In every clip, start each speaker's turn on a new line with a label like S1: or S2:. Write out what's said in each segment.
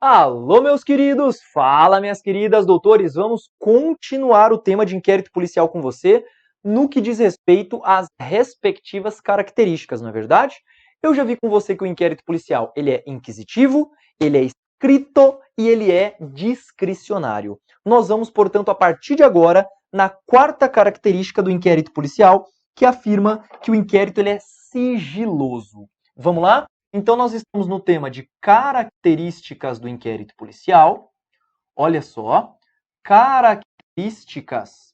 S1: Alô, meus queridos! Fala, minhas queridas doutores! Vamos continuar o tema de inquérito policial com você no que diz respeito às respectivas características, não é verdade? Eu já vi com você que o inquérito policial ele é inquisitivo, ele é escrito e ele é discricionário. Nós vamos, portanto, a partir de agora, na quarta característica do inquérito policial, que afirma que o inquérito ele é sigiloso. Vamos lá? Então, nós estamos no tema de características do inquérito policial. Olha só, características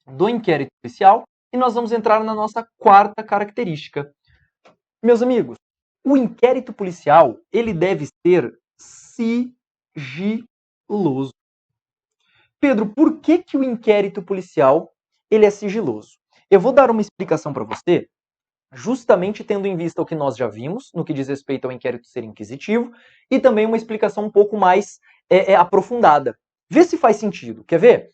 S1: do inquérito policial. E nós vamos entrar na nossa quarta característica. Meus amigos, o inquérito policial, ele deve ser sigiloso. Pedro, por que o inquérito policial ele é sigiloso? Eu vou dar uma explicação para você justamente tendo em vista o que nós já vimos, no que diz respeito ao inquérito ser inquisitivo, e também uma explicação um pouco mais aprofundada. Vê se faz sentido. Quer ver?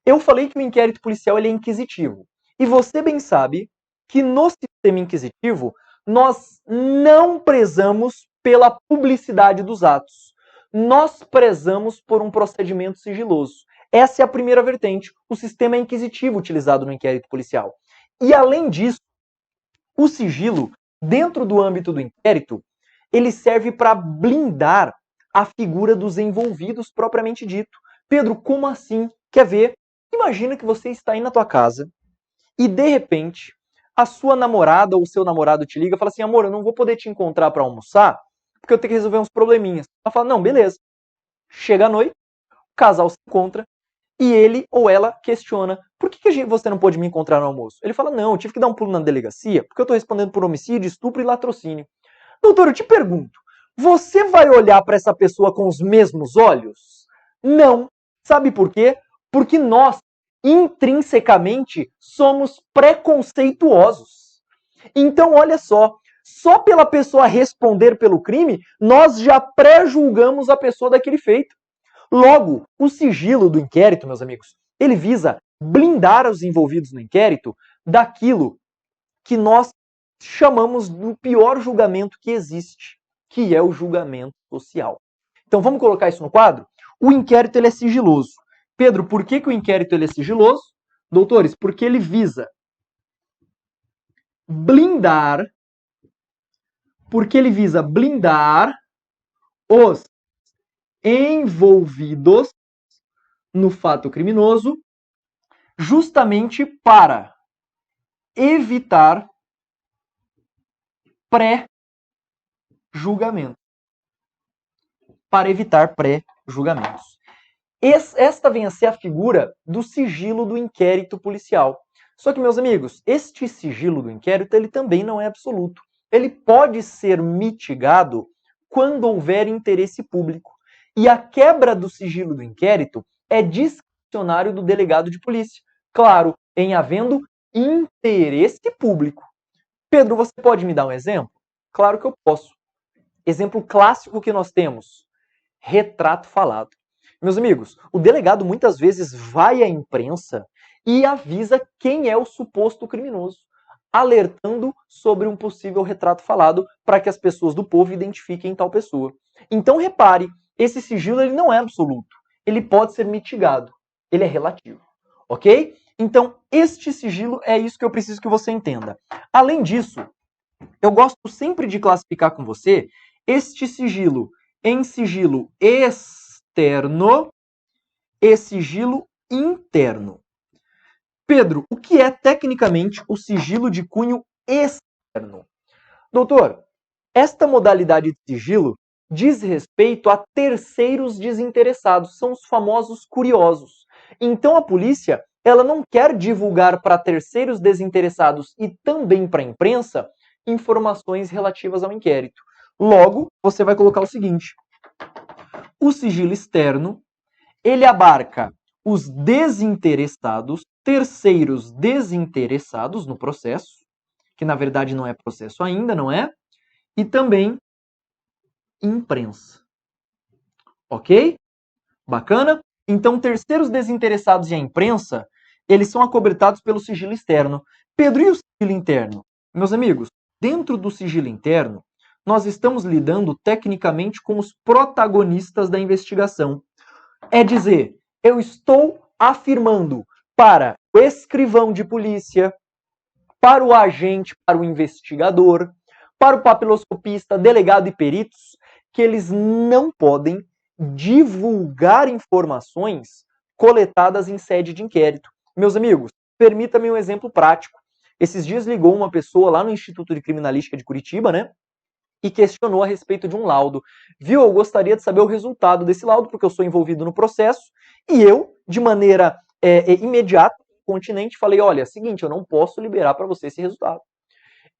S1: Eu falei que o inquérito policial ele é inquisitivo. E você bem sabe que no sistema inquisitivo, nós não prezamos pela publicidade dos atos. Nós prezamos por um procedimento sigiloso. Essa é a primeira vertente. O sistema é inquisitivo utilizado no inquérito policial. E além disso, o sigilo, dentro do âmbito do inquérito, ele serve para blindar a figura dos envolvidos propriamente dito. Pedro, como assim? Quer ver? Imagina que você está aí na tua casa e, de repente, a sua namorada ou o seu namorado te liga e fala assim, amor, eu não vou poder te encontrar para almoçar porque eu tenho que resolver uns probleminhas. Ela fala, não, beleza. Chega a noite, o casal se encontra, e ele ou ela questiona, por que você não pôde me encontrar no almoço? Ele fala, não, eu tive que dar um pulo na delegacia, porque eu estou respondendo por homicídio, estupro e latrocínio. Doutor, eu te pergunto, você vai olhar para essa pessoa com os mesmos olhos? Não. Sabe por quê? Porque nós, intrinsecamente, somos preconceituosos. Então, olha só pela pessoa responder pelo crime, nós já pré-julgamos a pessoa daquele feito. Logo, o sigilo do inquérito, meus amigos, ele visa blindar os envolvidos no inquérito daquilo que nós chamamos do pior julgamento que existe, que é o julgamento social. Então vamos colocar isso no quadro? O inquérito ele é sigiloso. Pedro, por que o inquérito ele é sigiloso? Doutores, porque ele visa blindar, os envolvidos no fato criminoso, justamente para evitar pré-julgamento. Para evitar pré-julgamentos. Esta vem a ser a figura do sigilo do inquérito policial. Só que, meus amigos, este sigilo do inquérito ele também não é absoluto. Ele pode ser mitigado quando houver interesse público. E a quebra do sigilo do inquérito é discricionário do delegado de polícia. Claro, em havendo interesse público. Pedro, você pode me dar um exemplo? Claro que eu posso. Exemplo clássico que nós temos: retrato falado. Meus amigos, o delegado muitas vezes vai à imprensa e avisa quem é o suposto criminoso, alertando sobre um possível retrato falado para que as pessoas do povo identifiquem tal pessoa. Então repare, esse sigilo ele não é absoluto, ele pode ser mitigado, ele é relativo, ok? Então este sigilo é isso que eu preciso que você entenda. Além disso, eu gosto sempre de classificar com você este sigilo em sigilo externo e sigilo interno. Pedro, o que é tecnicamente o sigilo de cunho externo? Doutor, esta modalidade de sigilo diz respeito a terceiros desinteressados, são os famosos curiosos. Então a polícia, ela não quer divulgar para terceiros desinteressados e também para a imprensa informações relativas ao inquérito. Logo, você vai colocar o seguinte: o sigilo externo, ele abarca os desinteressados, terceiros desinteressados no processo, que na verdade não é processo ainda, não é? E também imprensa. Ok? Bacana? Então, terceiros desinteressados e a imprensa, eles são acobertados pelo sigilo externo. Pedro, e o sigilo interno? Meus amigos, dentro do sigilo interno, nós estamos lidando tecnicamente com os protagonistas da investigação. É dizer, eu estou afirmando para o escrivão de polícia, para o agente, para o investigador, para o papiloscopista, delegado e peritos, que eles não podem divulgar informações coletadas em sede de inquérito. Meus amigos, permita-me um exemplo prático. Esses dias ligou uma pessoa lá no Instituto de Criminalística de Curitiba, né? E questionou a respeito de um laudo. Viu, eu gostaria de saber o resultado desse laudo, porque eu sou envolvido no processo, e eu, de maneira imediata, continente, falei, olha, é o seguinte, eu não posso liberar para você esse resultado.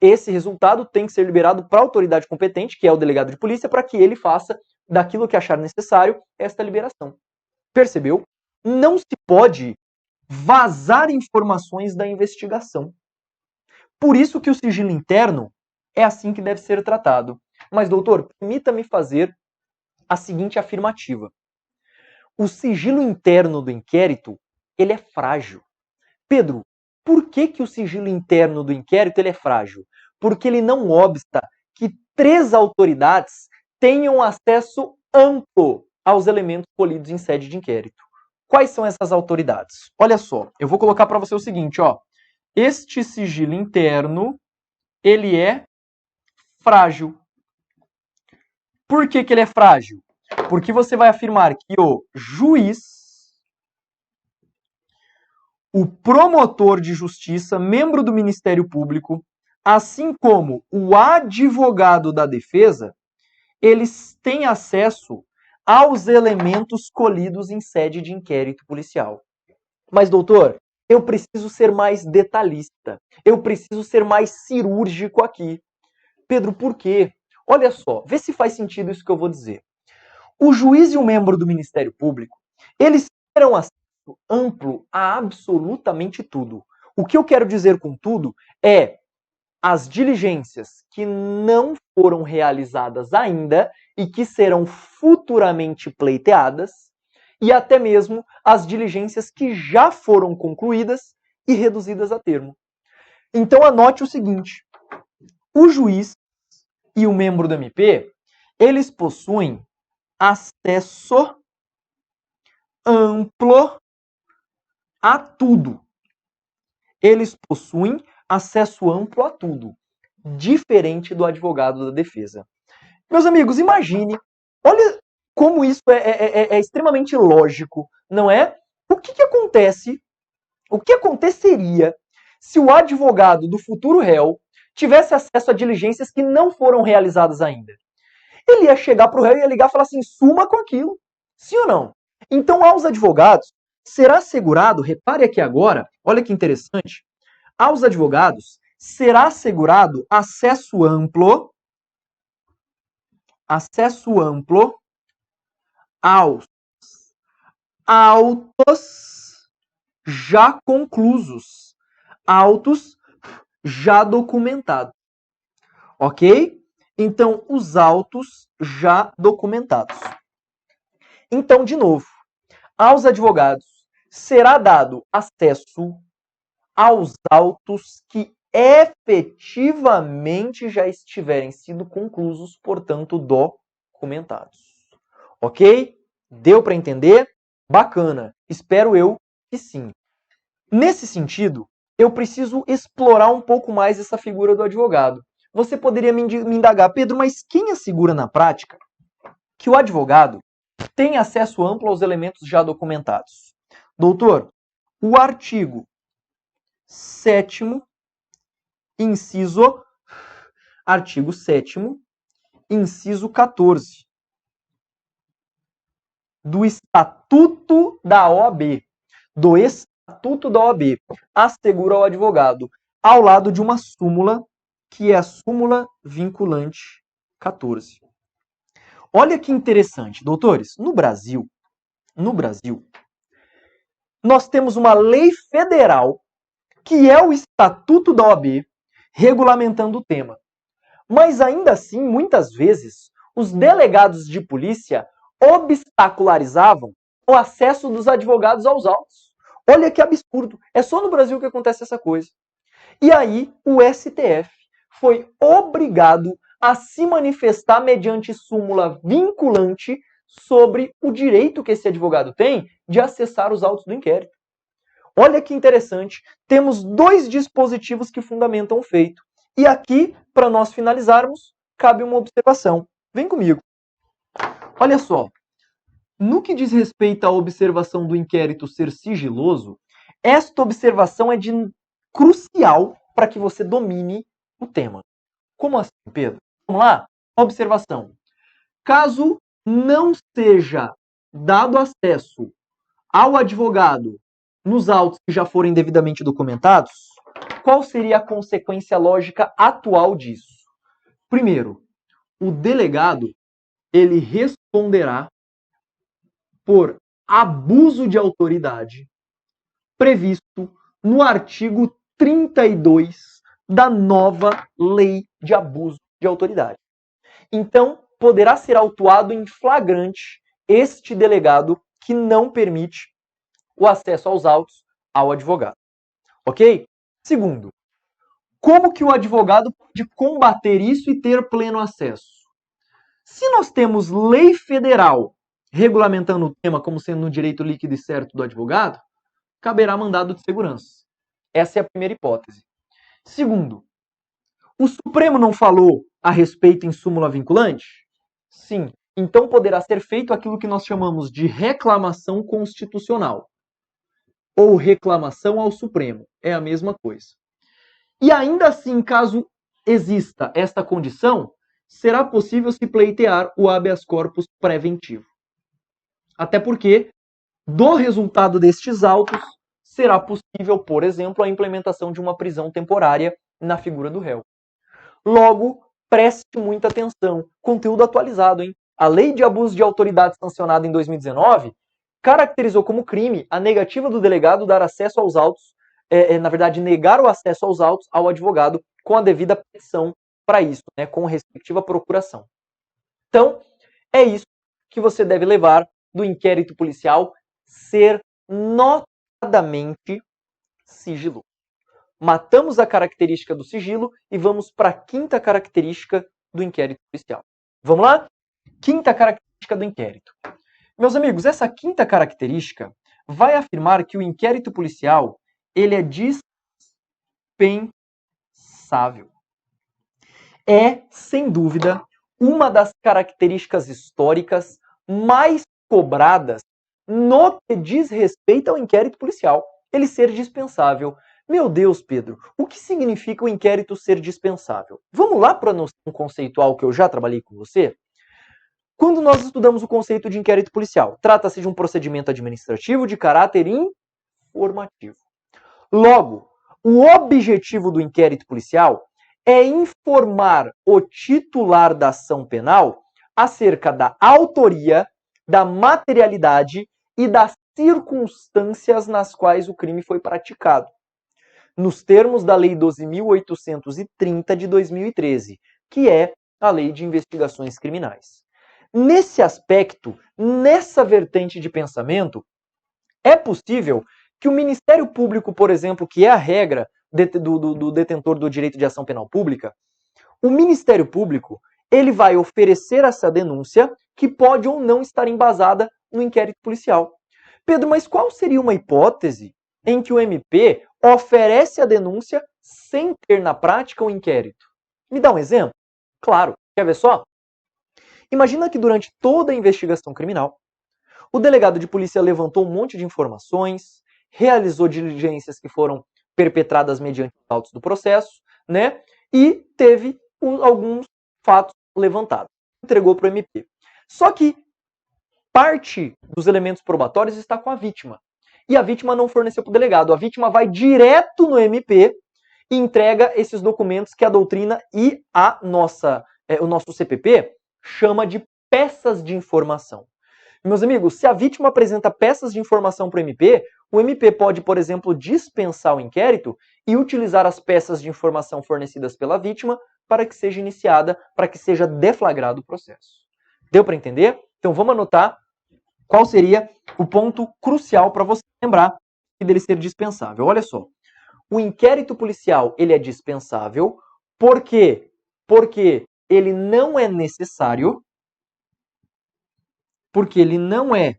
S1: Esse resultado tem que ser liberado para a autoridade competente, que é o delegado de polícia, para que ele faça daquilo que achar necessário esta liberação. Percebeu? Não se pode vazar informações da investigação. Por isso que o sigilo interno é assim que deve ser tratado. Mas, doutor, permita-me fazer a seguinte afirmativa. O sigilo interno do inquérito, ele é frágil. Pedro, por que o sigilo interno do inquérito ele é frágil? Porque ele não obsta que 3 autoridades tenham acesso amplo aos elementos colhidos em sede de inquérito. Quais são essas autoridades? Olha só, eu vou colocar para você o seguinte, ó. Este sigilo interno, ele é frágil. Por que ele é frágil? Porque você vai afirmar que o juiz, o promotor de justiça, membro do Ministério Público, assim como o advogado da defesa, eles têm acesso aos elementos colhidos em sede de inquérito policial. Mas, doutor, eu preciso ser mais detalhista. Eu preciso ser mais cirúrgico aqui. Pedro, por quê? Olha só, vê se faz sentido isso que eu vou dizer. O juiz e o membro do Ministério Público, eles terão acesso amplo a absolutamente tudo. O que eu quero dizer com tudo é as diligências que não foram realizadas ainda e que serão futuramente pleiteadas, e até mesmo as diligências que já foram concluídas e reduzidas a termo. Então anote o seguinte, o juiz e o membro do MP, eles possuem acesso amplo a tudo. Eles possuem acesso amplo a tudo, diferente do advogado da defesa. Meus amigos, imagine, olha como isso é extremamente lógico, não é? O que acontece, o que aconteceria se o advogado do futuro réu tivesse acesso a diligências que não foram realizadas ainda? Ele ia chegar para o réu e ia ligar e falar assim, suma com aquilo. Sim ou não? Então, aos advogados, será assegurado, repare aqui agora, olha que interessante, aos advogados será assegurado acesso amplo aos autos já conclusos, autos já documentados. Ok? Então, os autos já documentados. Então, de novo, aos advogados será dado acesso aos autos que efetivamente já estiverem sido conclusos, portanto, documentados. Ok? Deu para entender? Bacana. Espero eu que sim. Nesse sentido, eu preciso explorar um pouco mais essa figura do advogado. Você poderia me indagar, Pedro, mas quem assegura na prática que o advogado tem acesso amplo aos elementos já documentados? Doutor, o artigo 7º, artigo 7º, inciso 14, do Estatuto da OAB, assegura ao advogado, ao lado de uma súmula, que é a súmula vinculante 14. Olha que interessante, doutores, no Brasil, nós temos uma lei federal, que é o Estatuto da OAB, regulamentando o tema. Mas ainda assim, muitas vezes, os delegados de polícia obstacularizavam o acesso dos advogados aos autos. Olha que absurdo. É só no Brasil que acontece essa coisa. E aí, o STF foi obrigado a se manifestar mediante súmula vinculante sobre o direito que esse advogado tem de acessar os autos do inquérito. Olha que interessante, temos dois dispositivos que fundamentam o feito. E aqui, para nós finalizarmos, cabe uma observação. Vem comigo. Olha só, no que diz respeito à observação do inquérito ser sigiloso, esta observação é crucial para que você domine o tema. Como assim, Pedro? Vamos lá? Observação. Caso não seja dado acesso ao advogado nos autos que já forem devidamente documentados, qual seria a consequência lógica atual disso? Primeiro, o delegado ele responderá por abuso de autoridade previsto no artigo 32 da nova Lei de Abuso de Autoridade. Então, poderá ser autuado em flagrante este delegado que não permite o acesso aos autos ao advogado. Ok? Segundo, como que o advogado pode combater isso e ter pleno acesso? Se nós temos lei federal regulamentando o tema como sendo no direito líquido e certo do advogado, caberá mandado de segurança. Essa é a primeira hipótese. Segundo, o Supremo não falou a respeito em súmula vinculante? Sim. Então poderá ser feito aquilo que nós chamamos de reclamação constitucional. Ou reclamação ao Supremo. É a mesma coisa. E ainda assim, caso exista esta condição, será possível se pleitear o habeas corpus preventivo. Até porque, do resultado destes autos, será possível, por exemplo, a implementação de uma prisão temporária na figura do réu. Logo, preste muita atenção. Conteúdo atualizado, hein? A Lei de Abuso de Autoridade sancionada em 2019 caracterizou como crime a negativa do delegado dar acesso aos autos, na verdade, negar o acesso aos autos ao advogado com a devida petição para isso, né, com respectiva procuração. Então, é isso que você deve levar do inquérito policial ser notadamente sigiloso. Matamos a característica do sigilo e vamos para a quinta característica do inquérito policial. Vamos lá? Quinta característica do inquérito. Meus amigos, essa quinta característica vai afirmar que o inquérito policial ele é dispensável. É, sem dúvida, uma das características históricas mais cobradas no que diz respeito ao inquérito policial. Ele ser dispensável. Meu Deus, Pedro, o que significa o inquérito ser dispensável? Vamos lá para a noção conceitual que eu já trabalhei com você? Quando nós estudamos o conceito de inquérito policial, trata-se de um procedimento administrativo de caráter informativo. Logo, o objetivo do inquérito policial é informar o titular da ação penal acerca da autoria, da materialidade e das circunstâncias nas quais o crime foi praticado, nos termos da Lei 12.830 de 2013, que é a Lei de Investigações Criminais. Nesse aspecto, nessa vertente de pensamento, é possível que o Ministério Público, por exemplo, que é a regra do detentor do direito de ação penal pública, o Ministério Público ele vai oferecer essa denúncia que pode ou não estar embasada no inquérito policial. Pedro, mas qual seria uma hipótese em que o MP oferece a denúncia sem ter na prática o inquérito? Me dá um exemplo? Claro. Quer ver só? Imagina que durante toda a investigação criminal, o delegado de polícia levantou um monte de informações, realizou diligências que foram perpetradas mediante os autos do processo, né? E teve alguns fatos levantados. Entregou para o MP. Só que parte dos elementos probatórios está com a vítima. E a vítima não forneceu para o delegado. A vítima vai direto no MP e entrega esses documentos que a doutrina e o nosso CPP chama de peças de informação. Meus amigos, se a vítima apresenta peças de informação para o MP pode, por exemplo, dispensar o inquérito e utilizar as peças de informação fornecidas pela vítima para que seja iniciada, para que seja deflagrado o processo. Deu para entender? Então vamos anotar qual seria o ponto crucial para você lembrar dele ser dispensável. Olha só, o inquérito policial ele é dispensável, por quê? Porque ele não é necessário, porque ele não é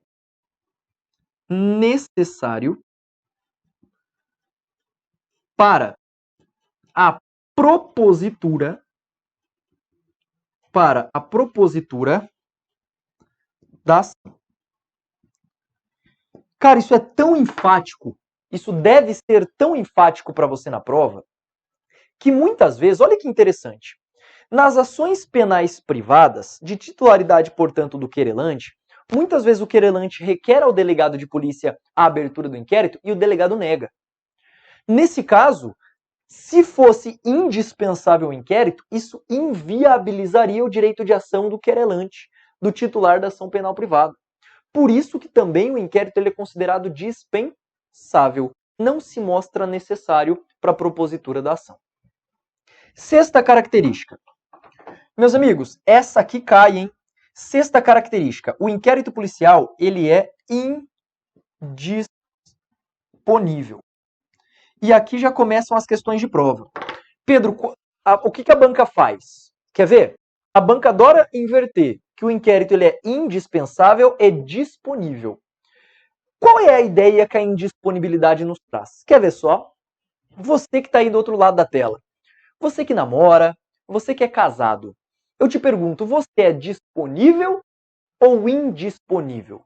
S1: necessário para a propositura da ação. Cara, isso é tão enfático, isso deve ser tão enfático para você na prova, que muitas vezes, olha que interessante, nas ações penais privadas, de titularidade, portanto, do querelante, muitas vezes o querelante requer ao delegado de polícia a abertura do inquérito e o delegado nega. Nesse caso, se fosse indispensável o inquérito, isso inviabilizaria o direito de ação do querelante, do titular da ação penal privada. Por isso que também o inquérito ele é considerado dispensável, não se mostra necessário para a propositura da ação. Sexta característica. Meus amigos, essa aqui cai, hein? Sexta característica. O inquérito policial, ele é indisponível. E aqui já começam as questões de prova. Pedro, o que a banca faz? Quer ver? A banca adora inverter que o inquérito ele é indispensável e disponível. Qual é a ideia que a indisponibilidade nos traz? Quer ver só? Você que está aí do outro lado da tela. Você que namora, você que é casado. Eu te pergunto, você é disponível ou indisponível?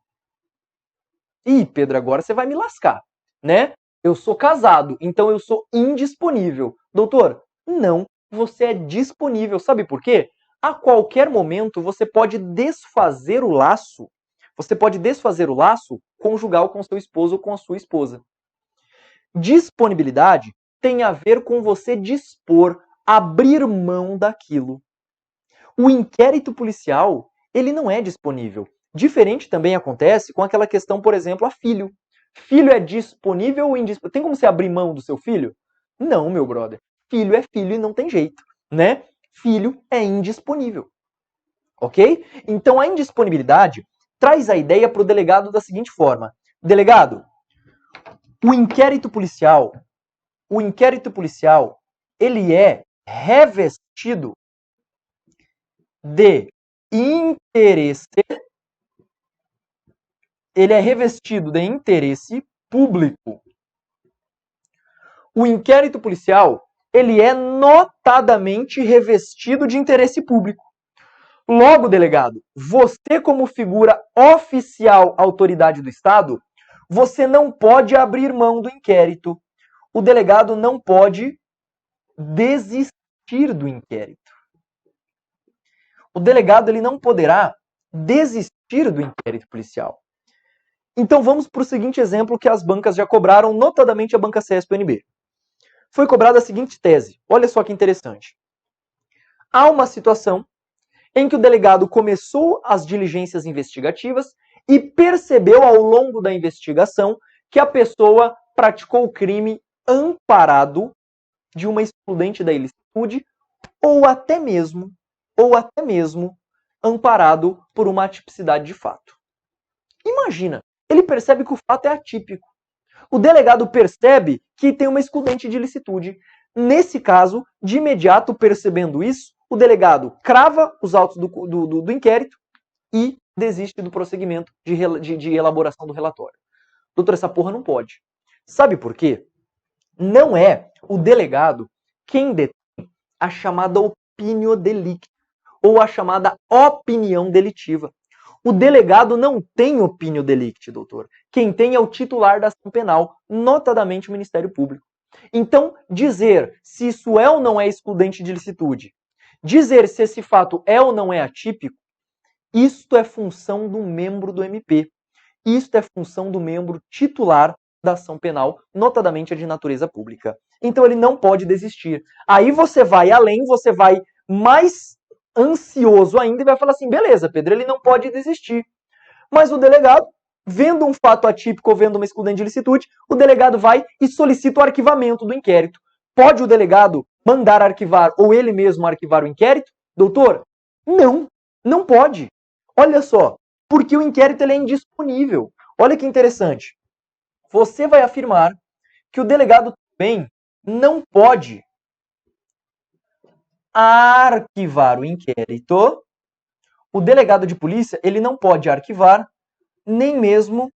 S1: Ih, Pedro, agora você vai me lascar, né? Eu sou casado, então eu sou indisponível. Doutor, não, você é disponível. Sabe por quê? A qualquer momento você pode desfazer o laço. Você pode desfazer o laço conjugal com seu esposo ou com a sua esposa. Disponibilidade tem a ver com você dispor, abrir mão daquilo. O inquérito policial, ele não é disponível. Diferente também acontece com aquela questão, por exemplo, a filho. Filho é disponível ou indisponível? Tem como você abrir mão do seu filho? Não, meu brother. Filho é filho e não tem jeito, né? Filho é indisponível. Ok? Então a indisponibilidade traz a ideia para o delegado da seguinte forma: delegado, o inquérito policial, ele é revestido de interesse, público. O inquérito policial, ele é notadamente revestido de interesse público. Logo, delegado, você como figura oficial autoridade do Estado, você não pode abrir mão do inquérito. O delegado não pode desistir do inquérito. O delegado ele não poderá desistir do inquérito policial. Então vamos para o seguinte exemplo que as bancas já cobraram, notadamente a banca CESP-UNB. Foi cobrada a seguinte tese. Olha só que interessante. Há uma situação em que o delegado começou as diligências investigativas e percebeu ao longo da investigação que a pessoa praticou o crime amparado de uma excludente da ilicitude ou até mesmo amparado por uma atipicidade de fato. Imagina, ele percebe que o fato é atípico. O delegado percebe que tem uma excludente de ilicitude. Nesse caso, de imediato percebendo isso, o delegado crava os autos do inquérito e desiste do prosseguimento de elaboração do relatório. Doutor, essa porra não pode. Sabe por quê? Não é o delegado quem detém a chamada opinio delicti, ou a chamada opinião delitiva. O delegado não tem opinio delicti, doutor. Quem tem é o titular da ação penal, notadamente o Ministério Público. Então, dizer se isso é ou não é excludente de ilicitude, dizer se esse fato é ou não é atípico, isto é função do membro do MP. Isto é função do membro titular da ação penal, notadamente a de natureza pública. Então ele não pode desistir. Aí você vai além, você vai mais ansioso ainda e vai falar assim, beleza, Pedro, ele não pode desistir. Mas o delegado, vendo um fato atípico ou vendo uma excludente de ilicitude, o delegado vai e solicita o arquivamento do inquérito. Pode o delegado mandar arquivar ou ele mesmo arquivar o inquérito? Doutor, não, não pode. Olha só, porque o inquérito ele é indisponível. Olha que interessante. Você vai afirmar que o delegado também não pode arquivar o inquérito, o delegado de polícia ele não pode arquivar, nem mesmo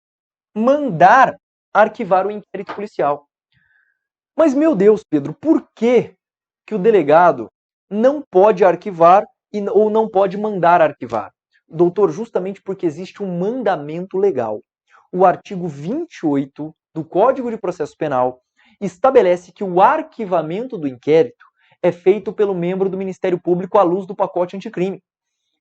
S1: mandar arquivar o inquérito policial. Mas, meu Deus, Pedro, por que o delegado não pode arquivar ou não pode mandar arquivar? Doutor, justamente porque existe um mandamento legal. O artigo 28 do Código de Processo Penal estabelece que o arquivamento do inquérito é feito pelo membro do Ministério Público à luz do pacote anticrime.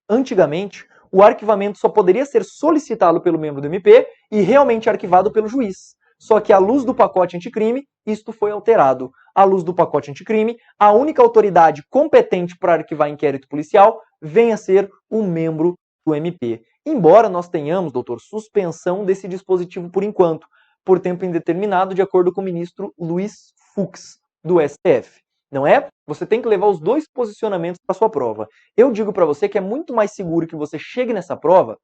S1: Antigamente, o arquivamento só poderia ser solicitado pelo membro do MP e realmente arquivado pelo juiz. Só que à luz do pacote anticrime, isto foi alterado. À luz do pacote anticrime, a única autoridade competente para arquivar inquérito policial vem a ser o membro do MP. Embora nós tenhamos, doutor, suspensão desse dispositivo por enquanto, por tempo indeterminado, de acordo com o ministro Luiz Fux, do STF. Não é? Você tem que levar os dois posicionamentos para sua prova. Eu digo para você que é muito mais seguro que você chegue nessa prova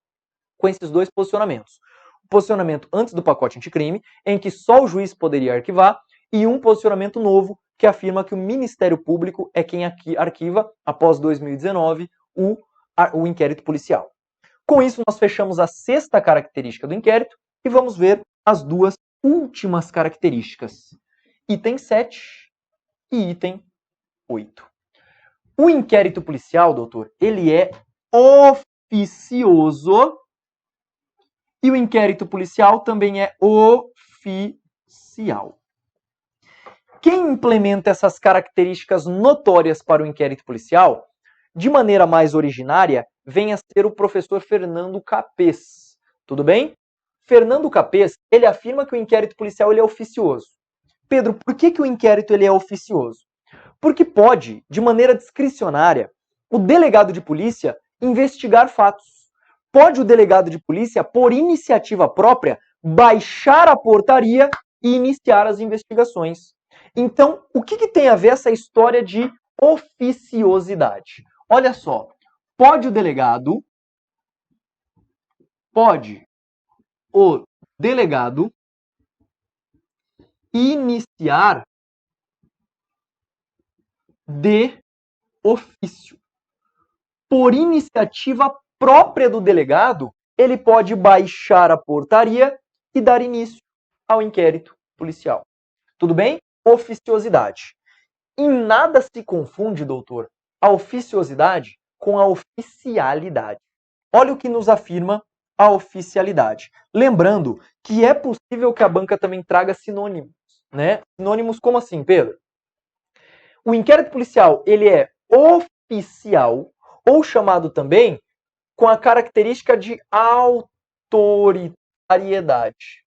S1: com esses dois posicionamentos. O posicionamento antes do pacote anticrime, em que só o juiz poderia arquivar, e um posicionamento novo, que afirma que o Ministério Público é quem arquiva, após 2019, o inquérito policial. Com isso, nós fechamos a sexta característica do inquérito e vamos ver as duas últimas características. Item 7 e item 8. O inquérito policial, doutor, ele é oficioso e o inquérito policial também é oficial. Quem implementa essas características notórias para o inquérito policial, de maneira mais originária, vem a ser o professor Fernando Capês. Tudo bem? Fernando Capês, ele afirma que o inquérito policial ele é oficioso. Pedro, por que o inquérito ele é oficioso? Porque pode, de maneira discricionária, o delegado de polícia investigar fatos. Pode o delegado de polícia, por iniciativa própria, baixar a portaria e iniciar as investigações. Então, o que tem a ver essa história de oficiosidade? Olha só, pode o delegado iniciar de ofício. Por iniciativa própria do delegado, ele pode baixar a portaria e dar início ao inquérito policial. Tudo bem? Oficiosidade. Em nada se confunde, doutor, a oficiosidade com a oficialidade. Olha o que nos afirma a oficialidade. Lembrando que é possível que a banca também traga sinônimos, né? Sinônimos como assim, Pedro? O inquérito policial, ele é oficial, ou chamado também com a característica de autoritariedade.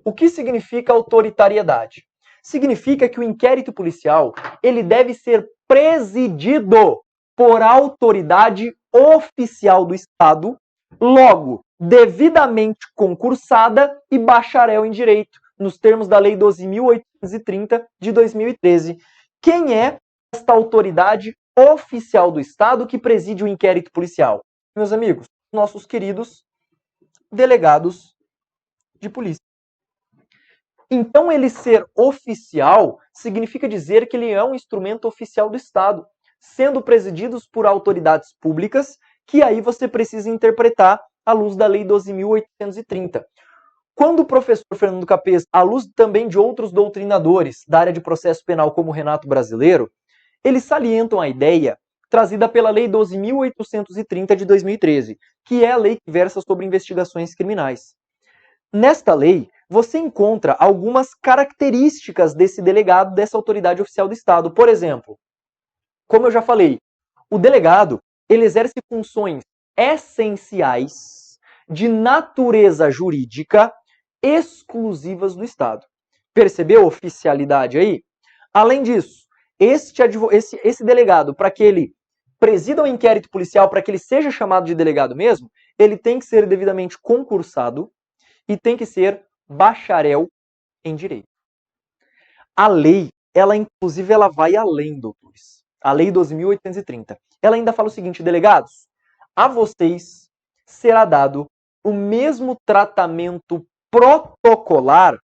S1: O que significa autoritariedade? Significa que o inquérito policial ele deve ser presidido por autoridade oficial do Estado, logo, devidamente concursada e bacharel em direito, nos termos da Lei 12.830 de 2013. Quem é esta autoridade oficial do Estado que preside o inquérito policial? Meus amigos, nossos queridos delegados de polícia. Então, ele ser oficial significa dizer que ele é um instrumento oficial do Estado, sendo presididos por autoridades públicas, que aí você precisa interpretar à luz da Lei 12.830. Quando o professor Fernando Capês, à luz também de outros doutrinadores da área de processo penal como Renato Brasileiro, eles salientam a ideia trazida pela Lei 12.830 de 2013, que é a lei que versa sobre investigações criminais. Nesta lei, você encontra algumas características desse delegado, dessa autoridade oficial do Estado. Por exemplo, como eu já falei, o delegado ele exerce funções essenciais de natureza jurídica exclusivas do Estado. Percebeu a oficialidade aí? Além disso, esse delegado, para que ele presida o inquérito policial, para que ele seja chamado de delegado mesmo, ele tem que ser devidamente concursado e tem que ser bacharel em direito. A lei, inclusive, ela vai além, doutores. A Lei 12.830. Ela ainda fala o seguinte, delegados, a vocês será dado o mesmo tratamento protocolar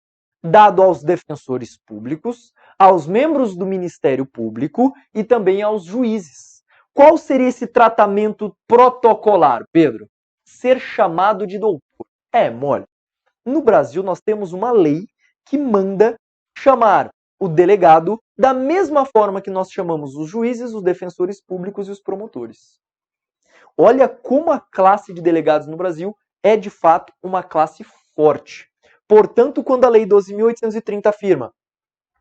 S1: dado aos defensores públicos, aos membros do Ministério Público e também aos juízes. Qual seria esse tratamento protocolar, Pedro? Ser chamado de doutor. É mole. No Brasil, nós temos uma lei que manda chamar o delegado da mesma forma que nós chamamos os juízes, os defensores públicos e os promotores. Olha como a classe de delegados no Brasil é, de fato, uma classe forte. Portanto, quando a Lei 12.830 afirma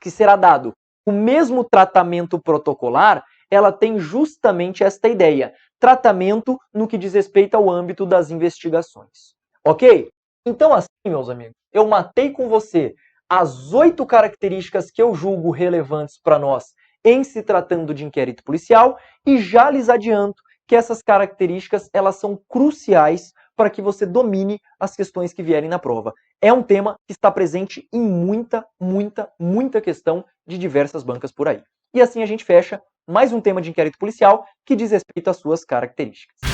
S1: que será dado o mesmo tratamento protocolar, ela tem justamente esta ideia: tratamento no que diz respeito ao âmbito das investigações. Ok? Então, assim, meus amigos, eu matei com você as 8 características que eu julgo relevantes para nós em se tratando de inquérito policial e já lhes adianto que essas características elas são cruciais para que você domine as questões que vierem na prova. É um tema que está presente em muita questão de diversas bancas por aí. E assim a gente fecha mais um tema de inquérito policial que diz respeito às suas características.